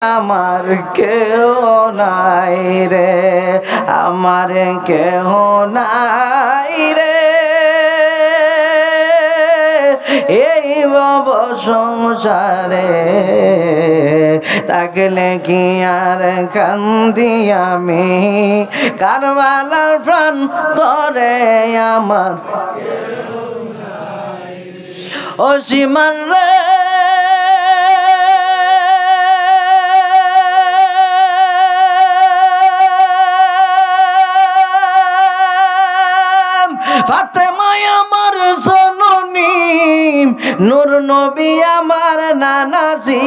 আমার কেউ নাই রে, আমার কেউ নাই রে, এই ভব সংসারে থাকলে কি আর কান্দি আমি, কারবালার প্রাণ তরে আমার অসীমান রে। ফাতেমা আমার জননী, নূর নবী আমার নানাজি,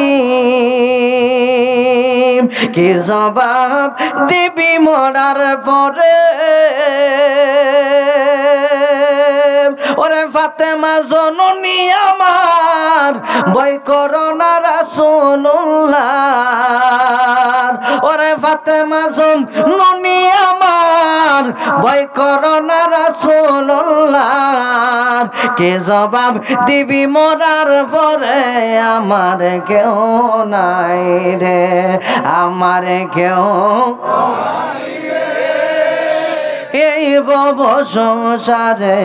কি জবাব দিবি মরার পরে? ওরে ফাতেমা জননী আমার, ভয় করো না রাসূলুল্লাহ। ওরে ফাতেমা জননী আমার, ভয় করো না রাসূলুল্লাহ। কে জবাব দিবি মরার পরে? আমার কেউ নাই রে, আমার কেউ এই ভব সংসারে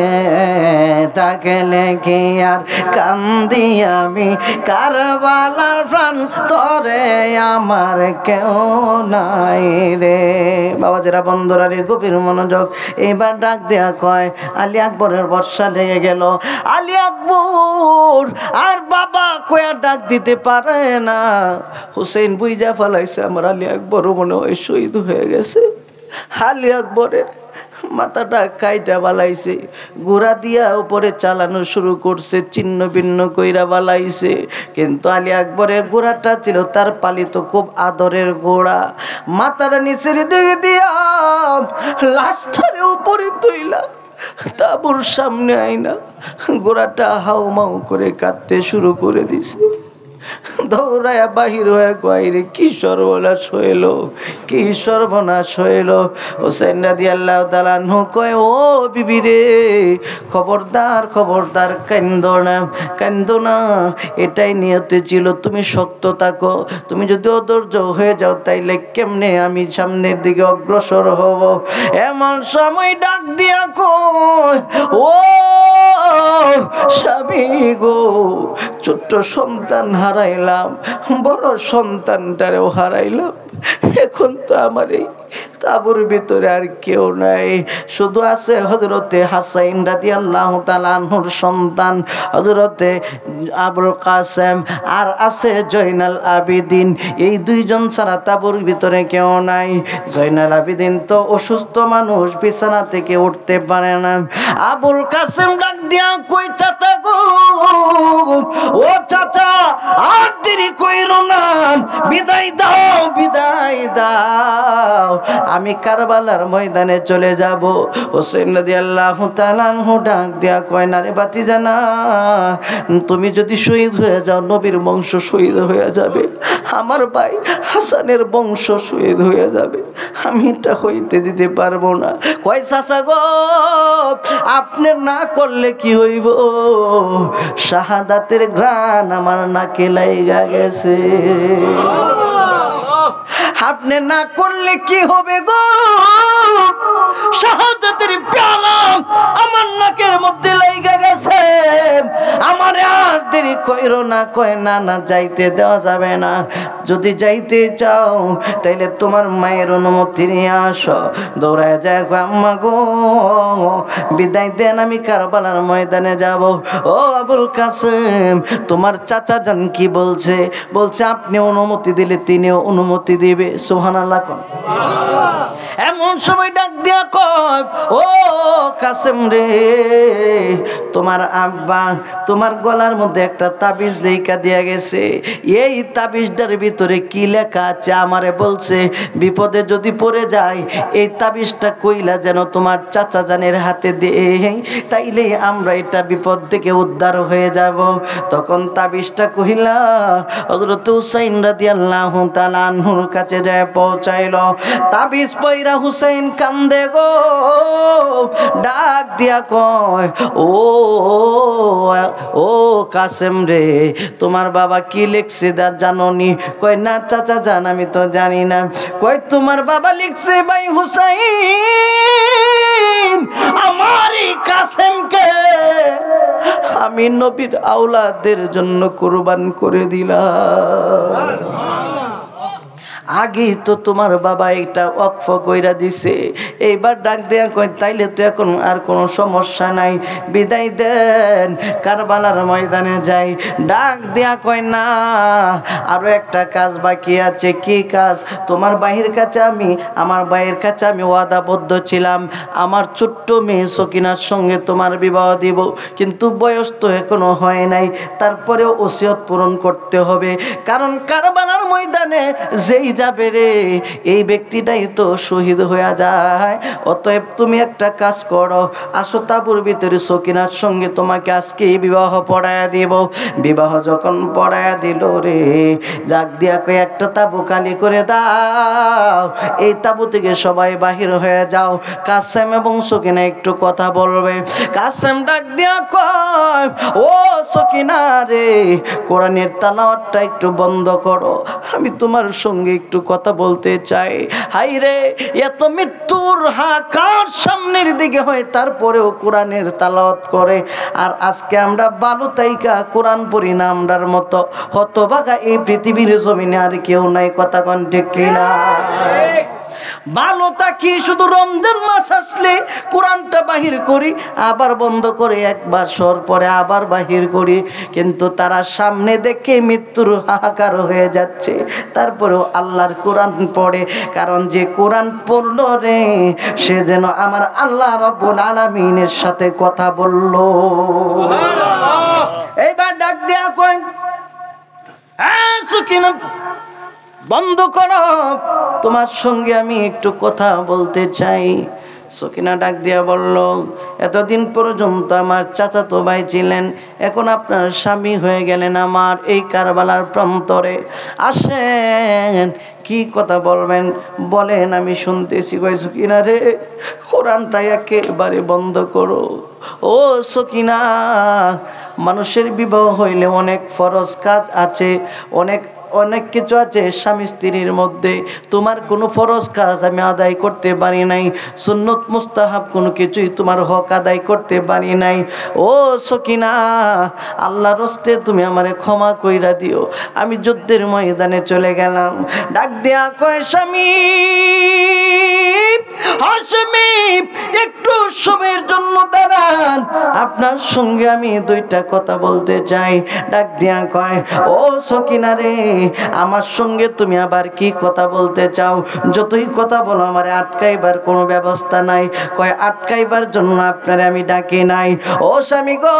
থাকলে কি আর কান্দি আমি, কারবালার প্রাণ তরে আমার কেউ নাই রে। বাবা যারা বন্ধুরা রে, গভীর মনোযোগ। এইবার ডাক দেয়া কয়, আলী আকবরের বর্ষা লেগে গেল। আলী আকবর আর বাবা কয়া ডাক দিতে পারে না। হুসেন বুইজা ফেলাইছে আমার আলী আকবরও মনে হয় শহীদ হয়ে গেছে। আলী আকবরের মাথাটা কাইটা বালাইছে, গোড়া দিয়া উপরে চালানো শুরু করছে, ছিন্ন ভিন্ন কইরা বালাইছে। কিন্তু আলী আকবরের গোড়াটা ছিল তার পালিত খুব আদরের গোড়া। মাথাটা নিচের দিকে দিয়া লাশটারে উপরে তুইলা তাবুর সামনে আইনা গোড়াটা হাউ মাউ করে কাঁদতে শুরু করে দিছে। দৌড়ায়া বাহির হয়ে কয়, রে কি সর্বনাশ হইল, কি সর্বনাশ হইল। হোসেন রাদিয়াল্লাহু তাআলা আনহু কয়, ও বিবি রে, খবরদার খবরদার, কান্দো না কান্দো না, এটাই নিয়তে ছিল, তুমি শক্ত থাকো। তুমি যদি অধৈর্য হয়ে যাও তাইলে কেমনে আমি সামনের দিকে অগ্রসর হব? এমন সময় ডাক দিয়া কয়, ও স্বামী গো, ছোট্ট সন্তান হারাইলাম, বড় সন্তানটারেও হারাইলাম, এখন তো আমার এই তাবুর ভিতরে আর কেউ নাই, শুধু আছে হযরতে হাসাইন রাদিয়াল্লাহু তাআলা আনহুর সন্তান হযরতে আবুল কাসেম, আর আছে জয়নাল আবেদিন। এই দুইজন ছাড়া তাবুর ভিতরে কেউ নাই। জয়নাল আবেদিন তো অসুস্থ মানুষ, বিছানা থেকে উঠতে পারে না। আবুল কাসেম ডাক দিয়া কই, চাচা গো, ও চাচা, আর দেরি কইরো না, বিদায় দাও বিদায় দাও, আমি কারবালার ময়দানে চলে যাব। হোসেন রাদিয়াল্লাহু তাআলা আনহু ডাক দিয়া কয়, না রে ভাতিজা না, তুমি যদি শহীদ হয়ে যাও নবীর বংশ শহীদ হয়ে যাবে, আমার ভাই হাসানের বংশ শহীদ হয়ে যাবে, আমি এটা হইতে দিতে পারবো না। কয় চাচা গো, আপনি না করলে কি হইব, শাহাদাতের ঘ্রাণ আমার নাকে লাইগা গেছে, আপনি না করলে কি হবে গো, শাহাদাতের পেয়ালা আমার নাকের মধ্যে লাইগা গেছে, আমার আর দেরি কইরো না। কয় না না, যাইতে দেওয়া যাবে না, যদি যাইতে চাও তাইলে তোমার মায়ের অনুমতি নিয়ে আসো। দৌড়ায় যায়, আম্মা গো বিদায় দেন, আমি কারবালার ময়দানে যাব। ও আবুল কাসেম, তোমার চাচা জান কি বলছে? বলছে আপনি অনুমতি দিলে তিনিও অনুমতি দিবে। সুবহানাল্লাহ। এমন সময় ডাক দিয়া কয়, ও কাসেম রে, তোমার আব্বা তোমার গলার মধ্যে একটা তাবিজ লেখা দিয়া গেছে, এই তাবিজটার ভিতরে কি লেখা আছে আমারে বলছে, বিপদে যদি পড়ে যায় এই তাবিজটা কইলা যেন তোমার চাচা জানের হাতে দেই, তাইলে আমরা এটা বিপদ থেকে উদ্ধার হয়ে যাব। তখন তাবিজটা কইলা হযরত হুসাইন রাদিয়াল্লাহু তাআলা আনহুর কাছে যায় পৌঁছাইল। তাবিজ পয়রা হুসাইন কান্দে কান্দে গো, ডাক দিয়া কয় ও ও কাসেম রে, তোমার বাবা কি লিখছে জানোনি? কয় না চাচা জান, আমি তো জানি না। কয় তোমার বাবা লিখছে ভাই হুসাইন, আমারই কাসেমকে আমি নবীর আওলাদের জন্য কুরবান করে দিলাম। আগে তো তোমার বাবা এটা ওয়াকফ কইরা দিছে, এইবার ডাক দেয়া কয় তাইলে তো এখন আর কোনো সমস্যা নাই, বিদায় দেন, কারবালার ময়দানে যাই। ডাক দেয়া কয় না, আরো একটা কাজ বাকি আছে। কি কাজ? তোমার ভাইয়ের কাছে আমার ভাইয়ের কাছে আমি ওয়াদাবদ্ধ ছিলাম, আমার ছোট্ট মেয়ে সকিনার সঙ্গে তোমার বিবাহ দিব, কিন্তু বয়স তো এখনো হয় নাই, তারপরেও ওসিয়ত পূরণ করতে হবে, কারণ কারবালার ময়দানে যেই যাবে রে, এই ব্যক্তিটাই তো শহীদ হয়ে যায়। অতএব তুমি একটা কাজ করো, আসো তাবুর ভিতরে সকিনার সঙ্গে তোমাকে আজকে বিবাহ পড়ায়া দিব। বিবাহ যখন পড়ায়া দিল রে, যাক দিয়া কই একটা তাবু খালি করে দাও, এই তাবু থেকে সবাই বাহির হয়ে যাও, কাসেম এবং সকিনা একটু কথা বলবে। কাসেম ডাক দিয়া কয় ও সকিনা রে, কোরআনের তেলাওয়াতটা একটু বন্ধ করো, আমি তোমার সঙ্গে একটু কথা বলতে চাই। হাই রে, এত মৃত্যুর হাকার সামনের দিকে হয়, তারপরেও কোরআনের তেলাওয়াত করে। আর আজকে আমরা বালু তাইকা কোরআন পড়ি না, আমরার মতো হতভাগা এই পৃথিবীর জমিনে আর কেউ নাই। কথা কোন ঠিক কিনা? ভালো থাকি শুধু রমজান মাস আসলে কোরআনটা বাহির করি, আবার বন্ধ করে, একবার সর পরে আবার বাহির করি, কিন্তু তারা সামনে দেখে মৃত্যুর হাহাকার হয়ে যাচ্ছে, তারপরেও আল্লাহর কোরআন পড়ে। কারণ যে কোরআন পড়ল রে, সে যেন আমার আল্লাহ রাব্বুল আলামিনের সাথে কথা বলল। এইবার ডাক দেয়া কয় হ্যাঁ সুকিনা, বন্ধ করো, তোমার সঙ্গে আমি একটু কথা বলতে চাই। সকিনা ডাক দিয়া বলল, এতদিন পর্যন্ত আমার চাচাতো ভাই ছিলেন, এখন আপনার স্বামী হয়ে গেলেন আমার এই কারবালার প্রান্তরে, আসেন, কি কথা বলবেন বলেন, আমি শুনতেছি। কই সকিনা রে, কোরআনটা একেবারে বন্ধ করো। ও সকিনা, মানুষের বিবাহ হইলে অনেক ফরজ কাজ আছে, অনেক কিছু আছে স্বামী স্ত্রীর মধ্যে, তোমার কোনো ফরজ কাজ আমি আদায় করতে পারি নাই, সুন্নত মুস্তাহাব কোনো কিছুই তোমার হক আদায় করতে পারি নাই। ও সকিনা, আল্লাহর হস্তে তুমি আমারে ক্ষমা কইরা দিও, আমি যুদ্ধের ময়দানে চলে গেলাম। ডাক দেয়া কয় স্বামী, হাসমি একটু সময়ের জন্য দাঁড়ান, আপনার সঙ্গে আমি দুইটা কথা বলতে চাই। ডাক দিয়া কয় ও সকিনা রে, আমার সঙ্গে তুমি আবার কি কথা বলতে চাও? যতই কথা বলো, আমারে আটকাইবার কোনো ব্যবস্থা নাই। কয় আটকাইবার জন্য আপনারে আমি ডাকি নাই। ও স্বামী গো,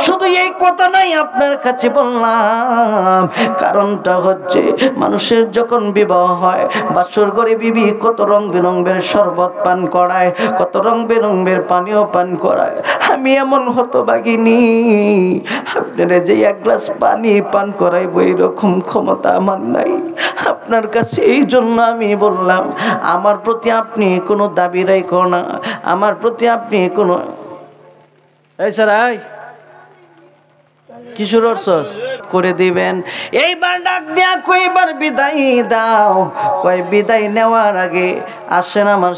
শুধু এই কথা নাই আপনার কাছে বললাম, কারণটা হচ্ছে মানুষের যখন বিবাহ হয়, বাসর ঘরে বিবি কত রং বেরঙের শরবত পান করায়, কত রং বেরঙের পানীয় পান করায়। আমি এমন হতভাগিনী, আপনারা যে এক গ্লাস পানি পান করাইব এরকম ক্ষমতা আমার নাই আপনার কাছে। এই জন্য আমি বললাম, আমার প্রতি আপনি কোনো দাবি রাখো না, আমার প্রতি আপনি কোনো এই স্যার কিশোর অর্চস করে দিবেন। এইবার ডাক দেয়া কই এবার বিদায় দাও। কয় বিদায় নেওয়ার আগে আসেন আমার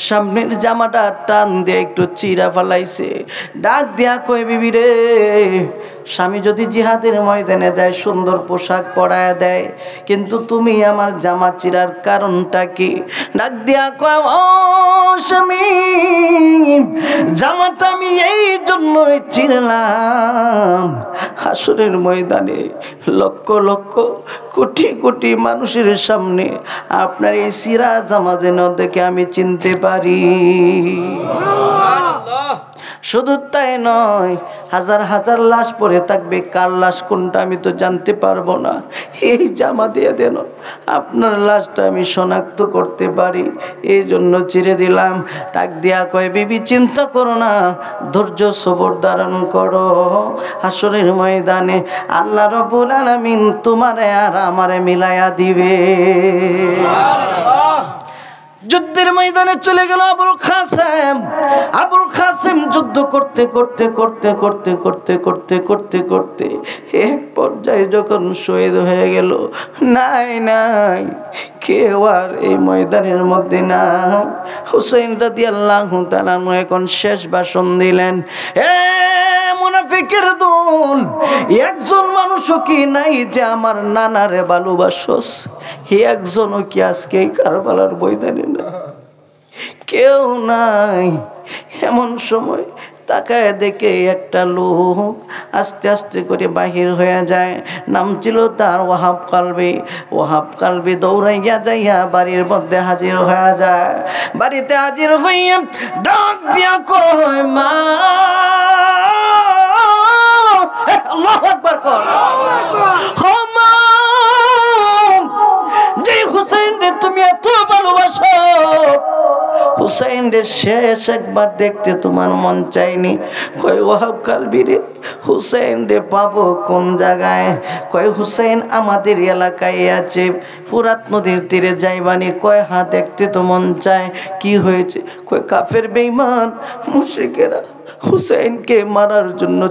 সামনের জামাটা টান দিয়ে একটু চিরা ফেলাইছে। ডাক দেয়া কই বিবি রে, স্বামী যদি জিহাদের ময়দানে যায় সুন্দর পোশাক পরায় দেয়, কিন্তু তুমি আমার জামা চিরার কারণটা কি? ডাক দেয়া কয় ও স্বামী, জামাটা আমি এই জন্যই চিরলাম, হাসরের ময়দানে লক্ষ লক্ষ কোটি কোটি মানুষের সামনে আপনার এই চিরা জামা যেন দেখে আমি চিনতে পারি। শুধু তাই নয়, হাজার হাজার লাশ পরে থাকবে, কার লাশ কোনটা আমি তো জানতে পারবো না। এই জামা দিয়ে দেন আপনার লাশটা আমি শনাক্ত করতে পারি, এই জন্য চিরে দিলাম। ডাক দিয়া কয় বিবি চিন্তা করো না, ধৈর্য সবর ধারণ করো, হাসরের ময়দানে আল্লাহ রাব্বুল আলামিন তোমারে আর আমারে মিলাইয়া দিবে। যুদ্ধের ময়দানে চলে গেল আবুল কাসেম। আবুল কাসেম যুদ্ধ করতে করতে করতে করতে করতে করতে করতে করতে এক পর্যায়ে যখন শহীদ হয়ে গেল, নাই নাই কেউ আর এই ময়দানের মধ্যে নাই। হুসাইন রাদিয়াল্লাহু তাআলা এখন শেষ ভাষণ দিলেন। মুনাফিকের দল, একজন মানুষও কি নাই যে আমার নানারে ভালোবাসস? একজনও কি আজকে কারবালার ময়দানে না? কেউ নাই। এমন সময় তাকায় দেখে একটা লোক আস্তে আস্তে করে বাহির হয়ে যায়। নাম ছিল তার ওয়াহাব কালবি। ওয়াহাব কালবি দৌড়াইয়া যাইয়া বাড়ির মধ্যে হাজির হয়ে যায়। বাড়িতে হাজির হইয়া ডাক দিয়া কয়, মা! আল্লাহু আকবার কর। মা! যে হুসাইন রে তুমি এত ভালোবাসো, হুসাইন রে শেষ একবার দেখতে তোমার মন চাইনি? কয় ওয়াহাব কালবি রে, হুসাইন রে পাবো কোন জায়গায়? কয় হুসাইন আমাদের এলাকায় আছে, ফুরাত নদীর তীরে যাইবানি। কয় হ্যাঁ, দেখতে তো মন চায়। কি হয়েছে? কয় কাফের বেঈমান মুশরিকেরা হুসাইনকে মারার জন্য